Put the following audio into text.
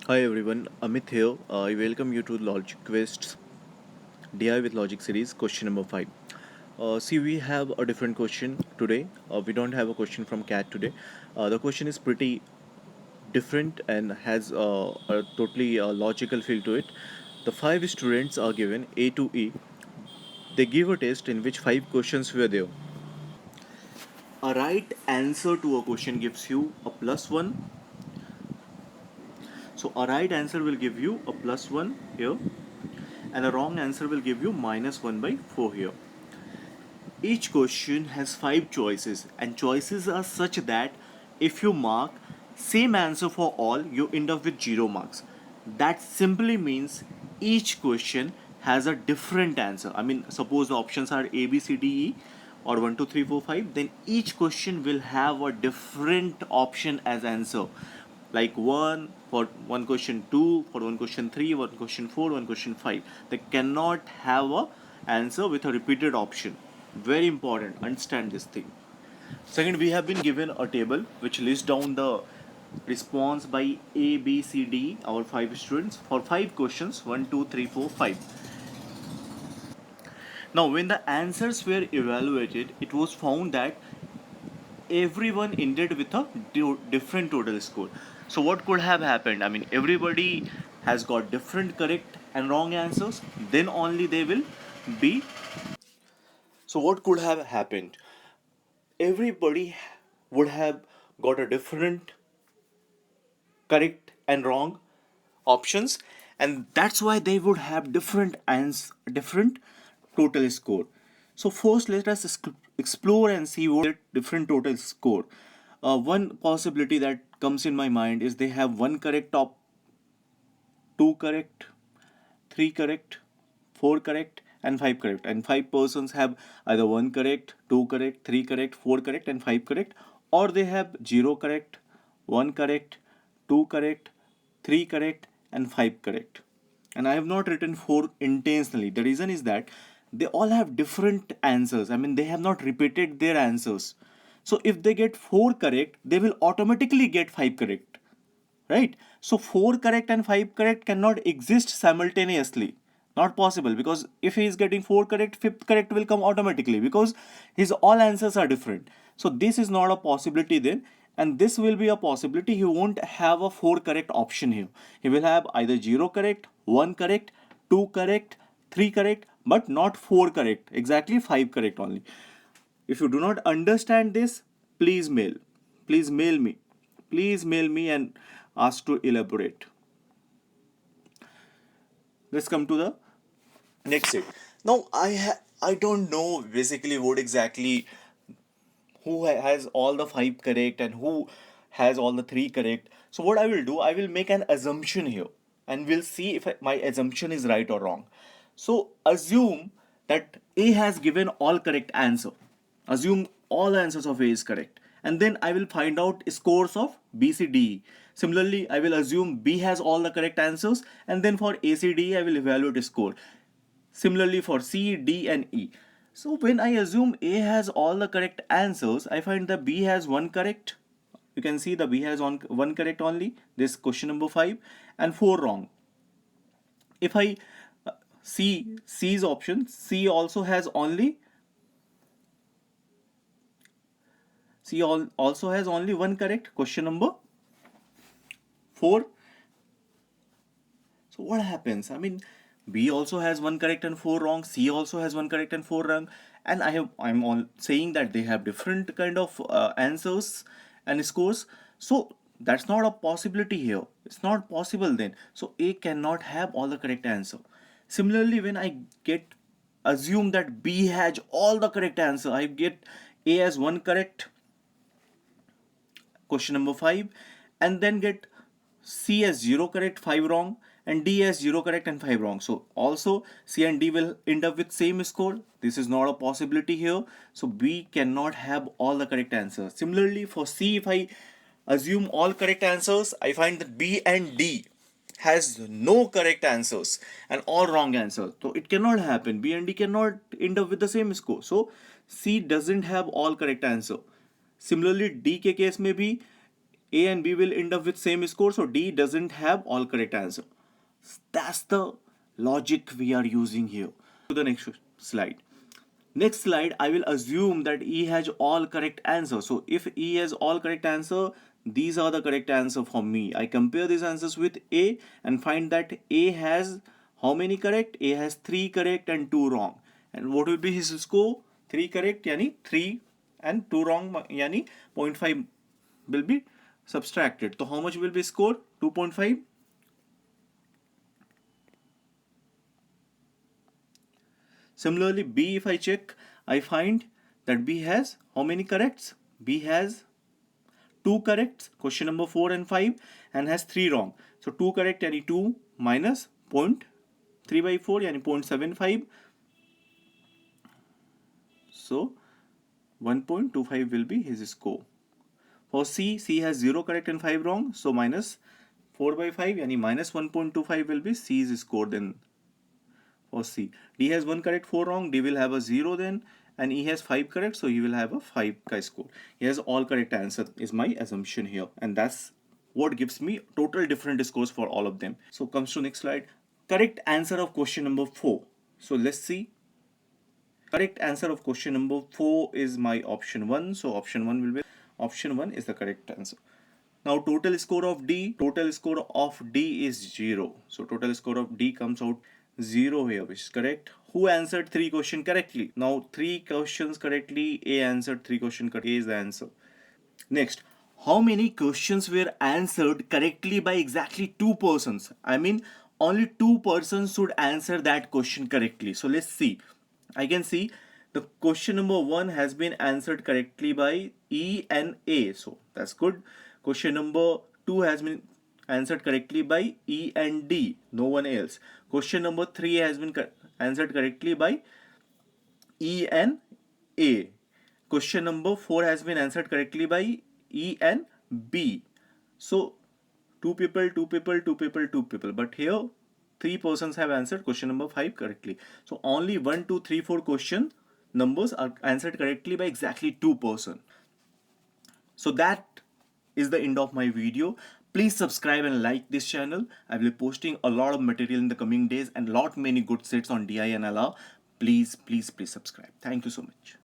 Hi everyone, Amit here. I welcome you to Logic Quest's DI with Logic series, question number 5. See, we have a different question today. We don't have a question from Cat today. The question is pretty different and has a totally logical feel to it. The five students are given A to E. They give a test in which five questions were there. A right answer to a question gives you a plus 1. So, a right answer will give you a plus 1 here, and a wrong answer will give you minus 1 by 4 here. Each question has 5 choices, and choices are such that if you mark same answer for all, you end up with 0 marks. That simply means each question has a different answer. I mean, suppose the options are A, B, C, D, E, or 1, 2, 3, 4, 5, then each question will have a different option as answer. Like one for one question, two for one question, three, one question, four, one question, five. They cannot have a answer with a repeated option. Very important, understand this thing. Second, we have been given a table which lists down the response by A, B, C, D, our five students for five questions, one, two, three, four, five. Now, when the answers were evaluated, it was found that everyone ended with a different total score. So, what could have happened? I mean, everybody has got different correct and wrong answers, then only they will be. So, what could have happened? Everybody would have got a different correct and wrong options, and that's why they would have different total score. So first let us explore and see what different total score. One possibility that comes in my mind is they have one correct top, two correct, three correct, four correct, and five correct. And five persons have either one correct, two correct, three correct, four correct, and five correct, or they have zero correct, one correct, two correct, three correct, and five correct. And I have not written four intentionally. The reason is that they all have different answers. I mean, they have not repeated their answers. So if they get four correct, they will automatically get five correct, right? So 4 correct and 5 correct cannot exist simultaneously, not possible, because if he is getting 4 correct, fifth correct will come automatically because his all answers are different. So this is not a possibility then, and this will be a possibility. He won't have a 4 correct option here. He will have either 0 correct, 1 correct, 2 correct, 3 correct, but not 4 correct, exactly 5 correct only. If you do not understand this, please mail. Please mail me. Please mail me and ask to elaborate. Let's come to the next set. Now I don't know basically what exactly who has all the five correct and who has all the three correct. So what I will do, I will make an assumption here and we'll see if my assumption is right or wrong. So assume that A has given all correct answer. Assume all answers of A is correct. And then I will find out scores of B, C, D, E. Similarly, I will assume B has all the correct answers, and then for A, C, D, E, I will evaluate a score. Similarly for C, D, and E. So when I assume A has all the correct answers, I find that B has one correct. You can see the B has one correct only. This question number 5 and 4 wrong. If I see C's option, C also has only also has only one correct. Question number 4. So what happens? I mean, B also has one correct and four wrong. C also has one correct and four wrong. And I'm all saying that they have different kind of answers and scores. So that's not a possibility here. It's not possible then. So A cannot have all the correct answer. Similarly, when I get assume that B has all the correct answer, I get A as one correct, question number 5, and then get C as 0 correct, 5 wrong, and D as 0 correct and 5 wrong. So also C and D will end up with same score. This is not a possibility here. So B cannot have all the correct answers. Similarly for C, if I assume all correct answers, I find that B and D has no correct answers and all wrong answers. So it cannot happen. B and D cannot end up with the same score. So C doesn't have all correct answer. Similarly D के case में भी A and B will end up with same score, so D doesn't have all correct answer. That's the logic we are using here. To the next slide. Next slide, I will assume that E has all correct answer. So if E has all correct answer, these are the correct answer for me. I compare these answers with A and find that A has how many correct? A has 3 correct and 2 wrong. And what will be his score? 3 correct, yani 3 and 2 wrong, yani 0.5 will be subtracted. So how much will be score? 2.5. Similarly, B, if I check, I find that B has how many corrects? B has 2 corrects, question number 4 and 5, and has 3 wrong. So 2 correct, yani 2 minus 0.3 by 4, yani 0.75. So 1.25 will be his score. For C, C has 0 correct and 5 wrong. So minus 4 by 5, yani minus 1.25 will be C's score then. For C, D has 1 correct, 4 wrong. D will have a 0 then, and E has 5 correct, so he will have a 5 score. He has all correct answer is my assumption here, and that's what gives me total different scores for all of them. So comes to next slide. Correct answer of question number 4. So let's see. Correct answer of question number 4 is my option 1. So option 1 will be option 1 is the correct answer. Now total score of D is 0. So total score of D comes out 0 here, which is correct. Who answered 3 questions correctly? Now 3 questions correctly, A answered 3 questions correctly. A is the answer. Next, how many questions were answered correctly by exactly 2 persons? I mean, only 2 persons should answer that question correctly. So let's see. I can see the question number 1 has been answered correctly by E and A. So that's good. Question number 2 has been answered correctly by E and D. No one else. Question number 3 has been answered correctly by E and A. Question number 4 has been answered correctly by E and B. So, two people, two people, two people, two people. But here, 3 persons have answered question number 5 correctly. So, only 1, 2, 3, 4 question numbers are answered correctly by exactly 2 persons. So, that is the end of my video. Please subscribe and like this channel. I will be posting a lot of material in the coming days and lot many good sets on DI and LR. Please subscribe. Thank you so much.